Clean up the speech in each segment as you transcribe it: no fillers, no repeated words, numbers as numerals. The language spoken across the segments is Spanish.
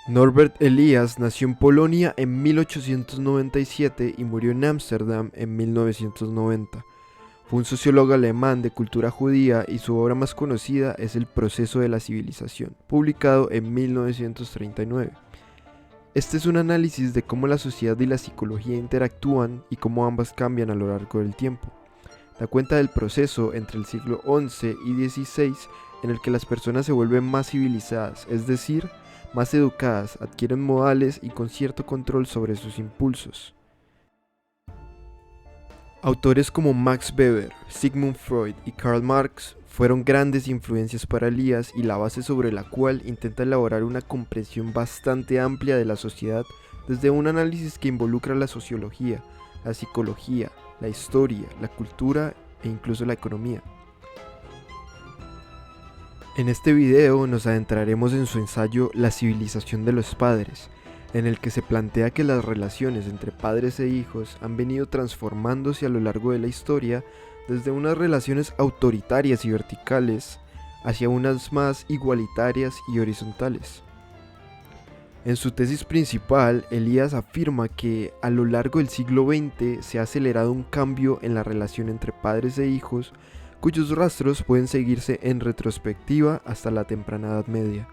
Norbert Elias nació en Polonia en 1897 y murió en Ámsterdam en 1990. Fue un sociólogo alemán de cultura judía y su obra más conocida es El proceso de la civilización, publicado en 1939. Este es un análisis de cómo la sociedad y la psicología interactúan y cómo ambas cambian a lo largo del tiempo. Da cuenta del proceso entre el siglo XI y XVI en el que las personas se vuelven más civilizadas, es decir, más educadas, adquieren modales y con cierto control sobre sus impulsos. Autores como Max Weber, Sigmund Freud y Karl Marx fueron grandes influencias para Elias y la base sobre la cual intenta elaborar una comprensión bastante amplia de la sociedad desde un análisis que involucra la sociología, la psicología, la historia, la cultura e incluso la economía. En este video nos adentraremos en su ensayo La civilización de los padres, en el que se plantea que las relaciones entre padres e hijos han venido transformándose a lo largo de la historia desde unas relaciones autoritarias y verticales hacia unas más igualitarias y horizontales. En su tesis principal, Elias afirma que a lo largo del siglo XX se ha acelerado un cambio en la relación entre padres e hijos cuyos rastros pueden seguirse en retrospectiva hasta la temprana Edad Media.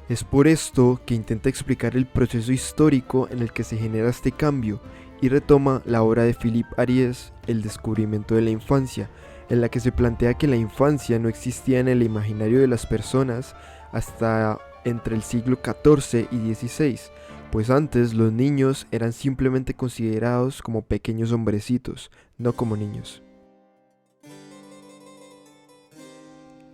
Es por esto que intenta explicar el proceso histórico en el que se genera este cambio y retoma la obra de Philippe Ariès, El descubrimiento de la infancia, en la que se plantea que la infancia no existía en el imaginario de las personas hasta entre el siglo XIV y XVI, pues antes los niños eran simplemente considerados como pequeños hombrecitos, no como niños.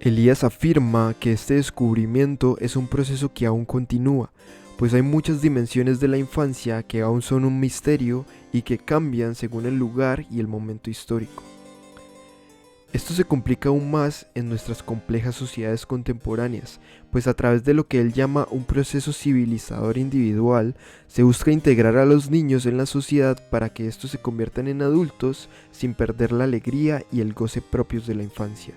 Elias afirma que este descubrimiento es un proceso que aún continúa, pues hay muchas dimensiones de la infancia que aún son un misterio y que cambian según el lugar y el momento histórico. Esto se complica aún más en nuestras complejas sociedades contemporáneas, pues a través de lo que él llama un proceso civilizador individual, se busca integrar a los niños en la sociedad para que estos se conviertan en adultos sin perder la alegría y el goce propios de la infancia.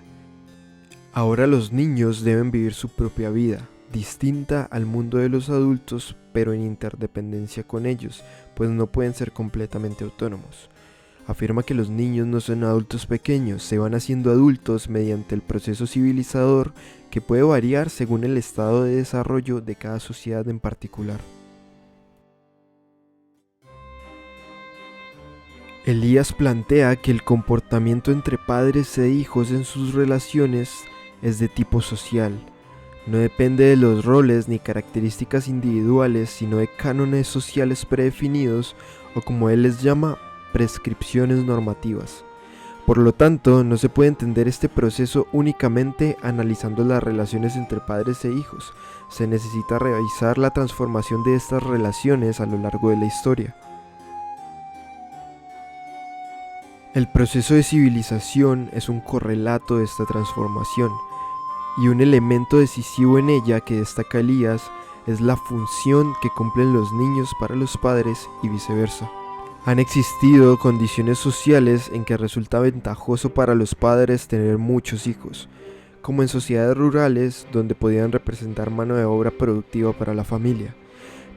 Ahora los niños deben vivir su propia vida, distinta al mundo de los adultos, pero en interdependencia con ellos, pues no pueden ser completamente autónomos. Afirma que los niños no son adultos pequeños, se van haciendo adultos mediante el proceso civilizador que puede variar según el estado de desarrollo de cada sociedad en particular. Elias plantea que el comportamiento entre padres e hijos en sus relaciones es de tipo social. No depende de los roles ni características individuales, sino de cánones sociales predefinidos o, como él les llama, prescripciones normativas. Por lo tanto, no se puede entender este proceso únicamente analizando las relaciones entre padres e hijos. Se necesita revisar la transformación de estas relaciones a lo largo de la historia. El proceso de civilización es un correlato de esta transformación, y un elemento decisivo en ella que destaca Elias es la función que cumplen los niños para los padres y viceversa. Han existido condiciones sociales en que resulta ventajoso para los padres tener muchos hijos, como en sociedades rurales donde podían representar mano de obra productiva para la familia,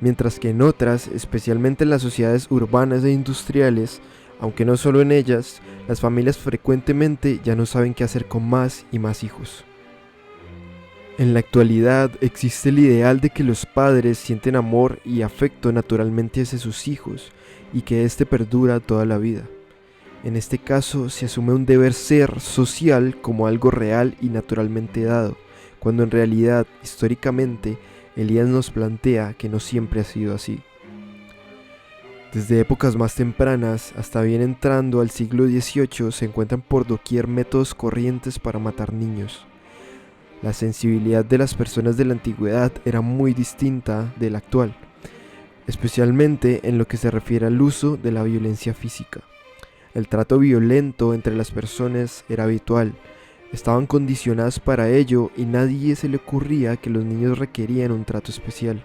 mientras que en otras, especialmente en las sociedades urbanas e industriales, aunque no solo en ellas, las familias frecuentemente ya no saben qué hacer con más y más hijos. En la actualidad existe el ideal de que los padres sienten amor y afecto naturalmente hacia sus hijos y que éste perdura toda la vida. En este caso se asume un deber ser social como algo real y naturalmente dado, cuando en realidad, históricamente, Elias nos plantea que no siempre ha sido así. Desde épocas más tempranas hasta bien entrando al siglo XVIII se encuentran por doquier métodos corrientes para matar niños. La sensibilidad de las personas de la antigüedad era muy distinta de la actual, especialmente en lo que se refiere al uso de la violencia física. El trato violento entre las personas era habitual, estaban condicionadas para ello y nadie se le ocurría que los niños requerían un trato especial.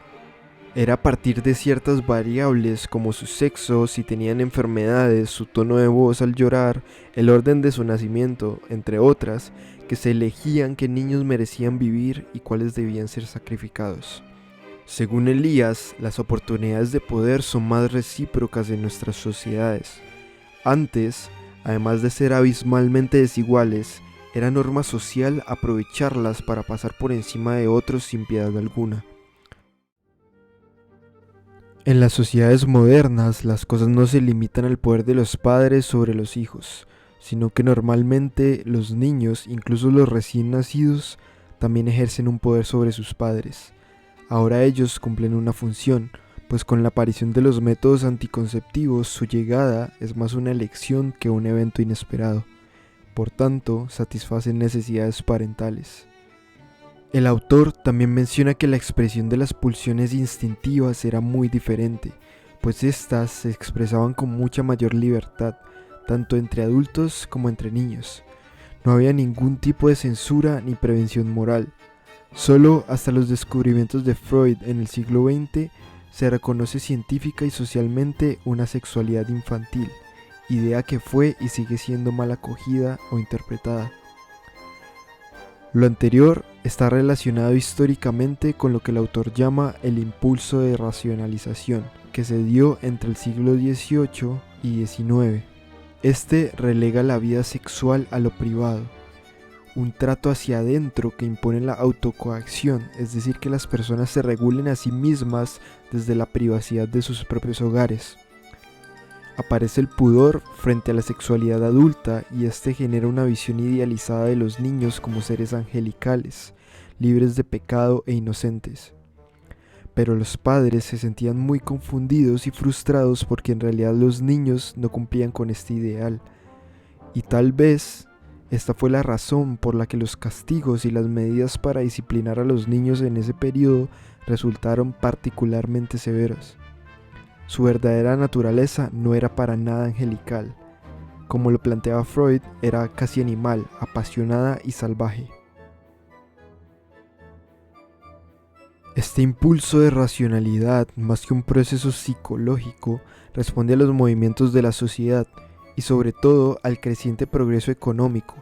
Era a partir de ciertas variables como su sexo, si tenían enfermedades, su tono de voz al llorar, el orden de su nacimiento, entre otras, que se elegían qué niños merecían vivir y cuáles debían ser sacrificados. Según Elías, las oportunidades de poder son más recíprocas en nuestras sociedades. Antes, además de ser abismalmente desiguales, era norma social aprovecharlas para pasar por encima de otros sin piedad alguna. En las sociedades modernas, las cosas no se limitan al poder de los padres sobre los hijos, sino que normalmente los niños, incluso los recién nacidos, también ejercen un poder sobre sus padres. Ahora ellos cumplen una función, pues con la aparición de los métodos anticonceptivos su llegada es más una elección que un evento inesperado. Por tanto, satisfacen necesidades parentales. El autor también menciona que la expresión de las pulsiones instintivas era muy diferente, pues éstas se expresaban con mucha mayor libertad, tanto entre adultos como entre niños. No había ningún tipo de censura ni prevención moral. Solo hasta los descubrimientos de Freud en el siglo XX se reconoce científica y socialmente una sexualidad infantil, idea que fue y sigue siendo mal acogida o interpretada. Lo anterior está relacionado históricamente con lo que el autor llama el impulso de racionalización, que se dio entre el siglo XVIII y XIX. Este relega la vida sexual a lo privado, un trato hacia adentro que impone la autocoacción, es decir, que las personas se regulen a sí mismas desde la privacidad de sus propios hogares. Aparece el pudor frente a la sexualidad adulta y este genera una visión idealizada de los niños como seres angelicales, libres de pecado e inocentes. Pero los padres se sentían muy confundidos y frustrados porque en realidad los niños no cumplían con este ideal. Y tal vez esta fue la razón por la que los castigos y las medidas para disciplinar a los niños en ese periodo resultaron particularmente severos. Su verdadera naturaleza no era para nada angelical. Como lo planteaba Freud, era casi animal, apasionada y salvaje. Este impulso de racionalidad, más que un proceso psicológico, responde a los movimientos de la sociedad y sobre todo al creciente progreso económico,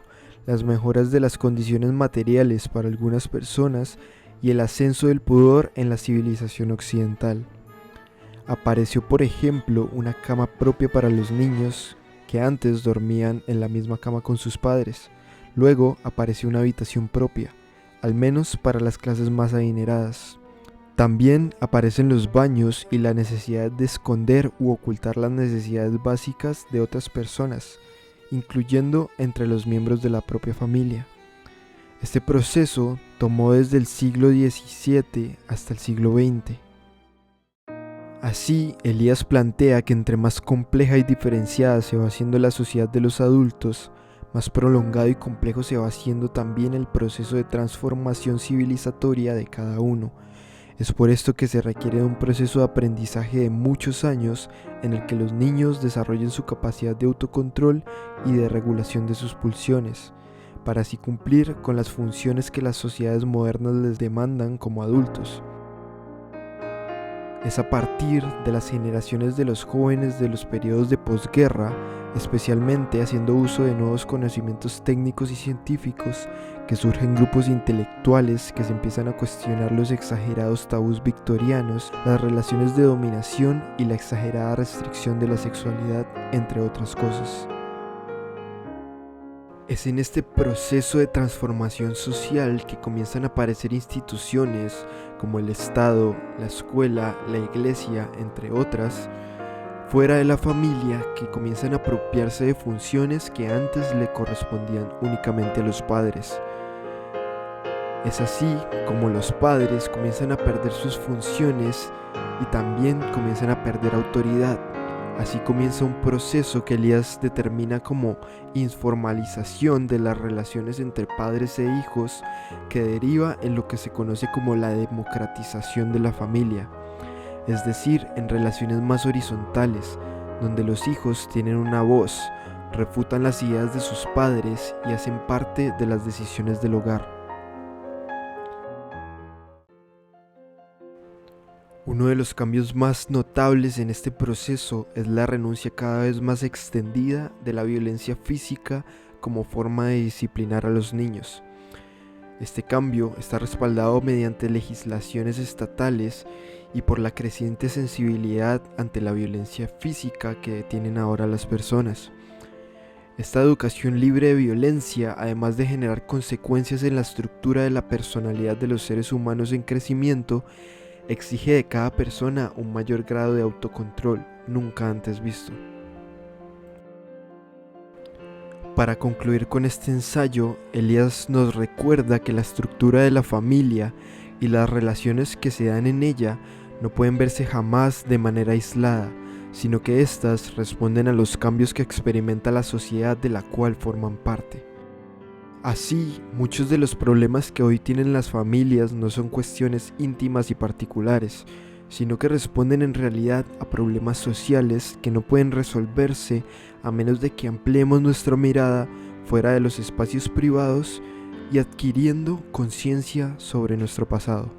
las mejoras de las condiciones materiales para algunas personas y el ascenso del pudor en la civilización occidental. Apareció, por ejemplo, una cama propia para los niños que antes dormían en la misma cama con sus padres. Luego apareció una habitación propia, al menos para las clases más adineradas. También aparecen los baños y la necesidad de esconder u ocultar las necesidades básicas de otras personas, incluyendo entre los miembros de la propia familia. Este proceso tomó desde el siglo XVII hasta el siglo XX. Así, Elías plantea que entre más compleja y diferenciada se va haciendo la sociedad de los adultos, más prolongado y complejo se va haciendo también el proceso de transformación civilizatoria de cada uno. Es por esto que se requiere de un proceso de aprendizaje de muchos años en el que los niños desarrollen su capacidad de autocontrol y de regulación de sus pulsiones, para así cumplir con las funciones que las sociedades modernas les demandan como adultos. Es a partir de las generaciones de los jóvenes de los periodos de posguerra, especialmente haciendo uso de nuevos conocimientos técnicos y científicos, que surgen grupos intelectuales que se empiezan a cuestionar los exagerados tabús victorianos, las relaciones de dominación y la exagerada restricción de la sexualidad, entre otras cosas. Es en este proceso de transformación social que comienzan a aparecer instituciones como el Estado, la escuela, la iglesia, entre otras, fuera de la familia, que comienzan a apropiarse de funciones que antes le correspondían únicamente a los padres. Es así como los padres comienzan a perder sus funciones y también comienzan a perder autoridad. Así comienza un proceso que Elías determina como informalización de las relaciones entre padres e hijos, que deriva en lo que se conoce como la democratización de la familia, es decir, en relaciones más horizontales, donde los hijos tienen una voz, refutan las ideas de sus padres y hacen parte de las decisiones del hogar. Uno de los cambios más notables en este proceso es la renuncia cada vez más extendida de la violencia física como forma de disciplinar a los niños. Este cambio está respaldado mediante legislaciones estatales y por la creciente sensibilidad ante la violencia física que tienen ahora las personas. Esta educación libre de violencia, además de generar consecuencias en la estructura de la personalidad de los seres humanos en crecimiento, exige de cada persona un mayor grado de autocontrol nunca antes visto. Para concluir con este ensayo, Elías nos recuerda que la estructura de la familia y las relaciones que se dan en ella no pueden verse jamás de manera aislada, sino que éstas responden a los cambios que experimenta la sociedad de la cual forman parte. Así, muchos de los problemas que hoy tienen las familias no son cuestiones íntimas y particulares, sino que responden en realidad a problemas sociales que no pueden resolverse a menos de que ampliemos nuestra mirada fuera de los espacios privados y adquiriendo conciencia sobre nuestro pasado.